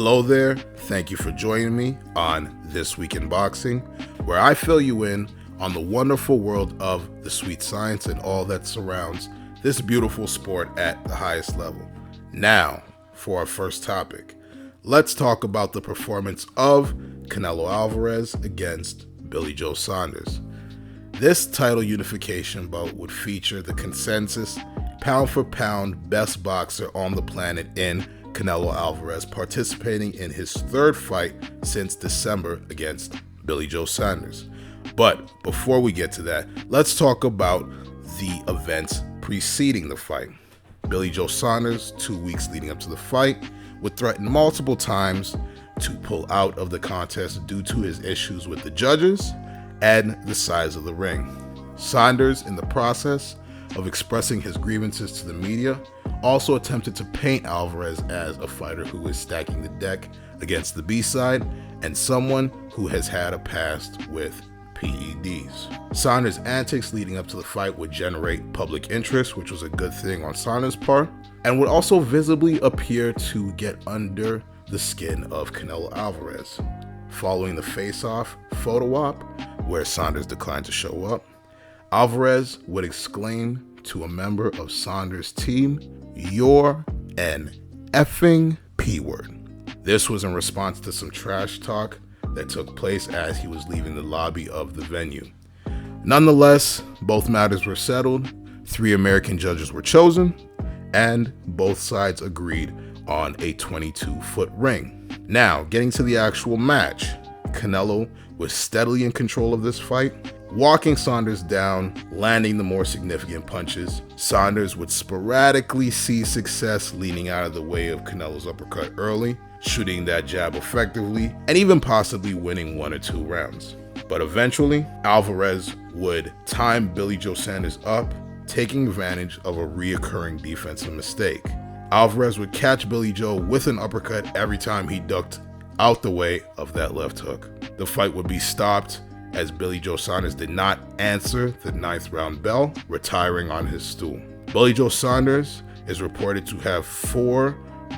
Hello there, thank you for joining me on This Week in Boxing, where I fill you in on the wonderful world of the sweet science and all that surrounds this beautiful sport at the highest level. Now, for our first topic, let's talk about the performance of Canelo Alvarez against Billy Joe Saunders. This title unification bout would feature the consensus pound-for-pound best boxer on the planet in Canelo Alvarez participating in his third fight since December against Billy Joe Saunders. But before we get to that, let's talk about the events preceding the fight. Billy Joe Saunders, 2 weeks leading up to the fight, would threaten multiple times to pull out of the contest due to his issues with the judges and the size of the ring. Saunders, in the process of expressing his grievances to the media, also attempted to paint Alvarez as a fighter who is stacking the deck against the B-side and someone who has had a past with PEDs. Saunders' antics leading up to the fight would generate public interest, which was a good thing on Saunders' part, and would also visibly appear to get under the skin of Canelo Alvarez. Following the face-off photo op, where Saunders declined to show up, Alvarez would exclaim to a member of Saunders' team, "You're an effing P-word." This was in response to some trash talk that took place as he was leaving the lobby of the venue. Nonetheless, both matters were settled, 3 American judges were chosen, and both sides agreed on a 22-foot ring. Now, getting to the actual match, Canelo was steadily in control of this fight, walking Saunders down, landing the more significant punches. Saunders would sporadically see success leaning out of the way of Canelo's uppercut early, shooting that jab effectively, and even possibly winning 1 or 2 rounds. But eventually, Alvarez would time Billy Joe Saunders up, taking advantage of a reoccurring defensive mistake. Alvarez would catch Billy Joe with an uppercut every time he ducked out the way of that left hook. The fight would be stopped as Billy Joe Saunders did not answer the 9th round bell, retiring on his stool. Billy Joe Saunders is reported to have 4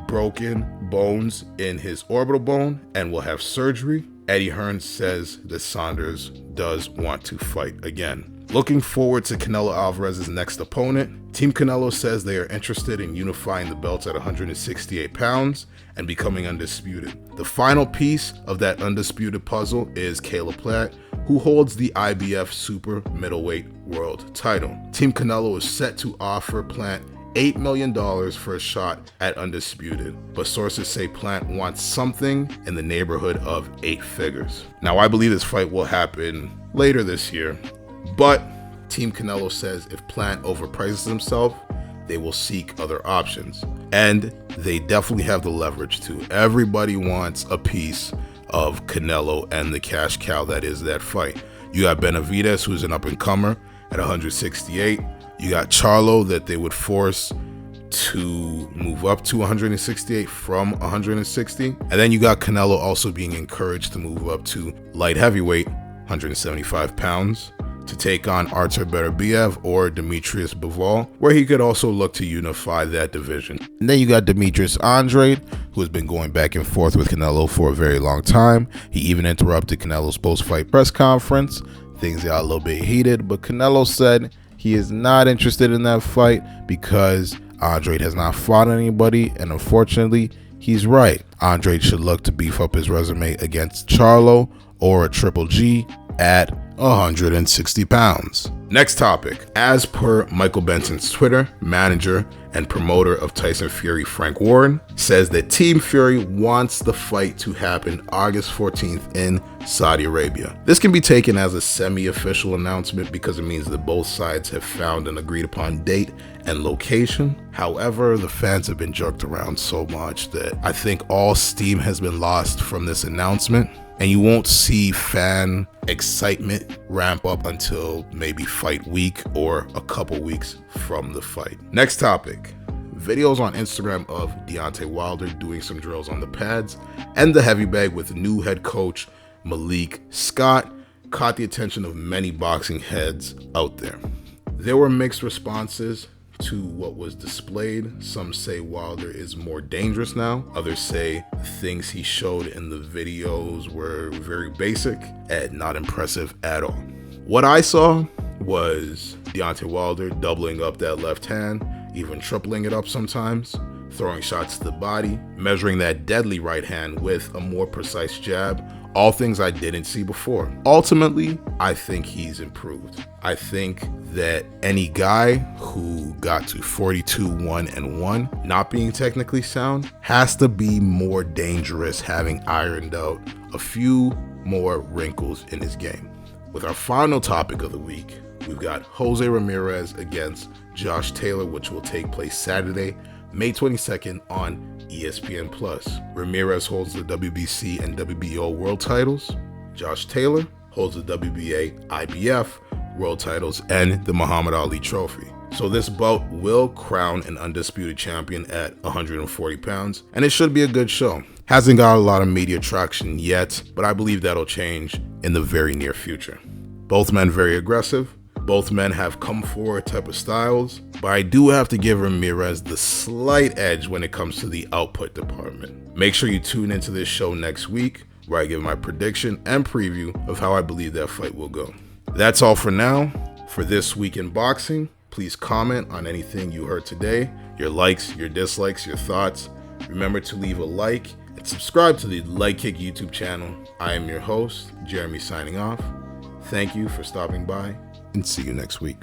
broken bones in his orbital bone and will have surgery. Eddie Hearn says that Saunders does want to fight again. Looking forward to Canelo Alvarez's next opponent, Team Canelo says they are interested in unifying the belts at 168 pounds and becoming undisputed. The final piece of that undisputed puzzle is Caleb Plant, who holds the IBF Super Middleweight World title. Team Canelo is set to offer Plant $8 million for a shot at undisputed, but sources say Plant wants something in the neighborhood of 8 figures. Now, I believe this fight will happen later this year, but Team Canelo says if Plant overprices himself, they will seek other options. And they definitely have the leverage to. Everybody wants a piece of Canelo and the cash cow that is that fight. You got Benavidez, who's an up-and-comer at 168. You got Charlo that they would force to move up to 168 from 160. And then you got Canelo also being encouraged to move up to light heavyweight, 175 pounds, to take on Artur Beterbiev or Demetrius Bivol, where he could also look to unify that division. And then you got Demetrius Andrade, who has been going back and forth with Canelo for a very long time. He even interrupted Canelo's post-fight press conference. Things got a little bit heated, but Canelo said he is not interested in that fight because Andrade has not fought anybody, and unfortunately, he's right. Andrade should look to beef up his resume against Charlo or a Triple G at 160 pounds. Next topic. As per Michael Benson's Twitter, manager and promoter of Tyson Fury, Frank Warren, says that Team Fury wants the fight to happen August 14th in Saudi Arabia. This can be taken as a semi-official announcement because it means that both sides have found an agreed upon date and location. However, the fans have been jerked around so much that I think all steam has been lost from this announcement, and you won't see fan excitement ramp up until maybe fight week or a couple weeks from the fight. Next topic. Videos on Instagram of Deontay Wilder doing some drills on the pads and the heavy bag with new head coach Malik Scott caught the attention of many boxing heads out there. There were mixed responses to what was displayed. Some say Wilder is more dangerous now. Others say the things he showed in the videos were very basic and not impressive at all. What I saw was Deontay Wilder doubling up that left hand, even tripling it up sometimes, throwing shots to the body, measuring that deadly right hand with a more precise jab. All things I didn't see before. Ultimately, I think he's improved. I think that any guy who got to 42-1-1, not being technically sound, has to be more dangerous, having ironed out a few more wrinkles in his game. With our final topic of the week, we've got Jose Ramirez against Josh Taylor, which will take place Saturday, May 22nd on ESPN+. Ramirez holds the WBC and WBO world titles. Josh Taylor holds the WBA IBF world titles and the Muhammad Ali trophy. So this bout will crown an undisputed champion at 140 pounds, and it should be a good show. Hasn't got a lot of media traction yet, but I believe that'll change in the very near future. Both men very aggressive. Both men have come forward type of styles, but I do have to give Ramirez the slight edge when it comes to the output department. Make sure you tune into this show next week, where I give my prediction and preview of how I believe that fight will go. That's all for now. For This Week in Boxing, please comment on anything you heard today, your likes, your dislikes, your thoughts. Remember to leave a like and subscribe to the Like Kick YouTube channel. I am your host, Jeremy, signing off. Thank you for stopping by, and see you next week.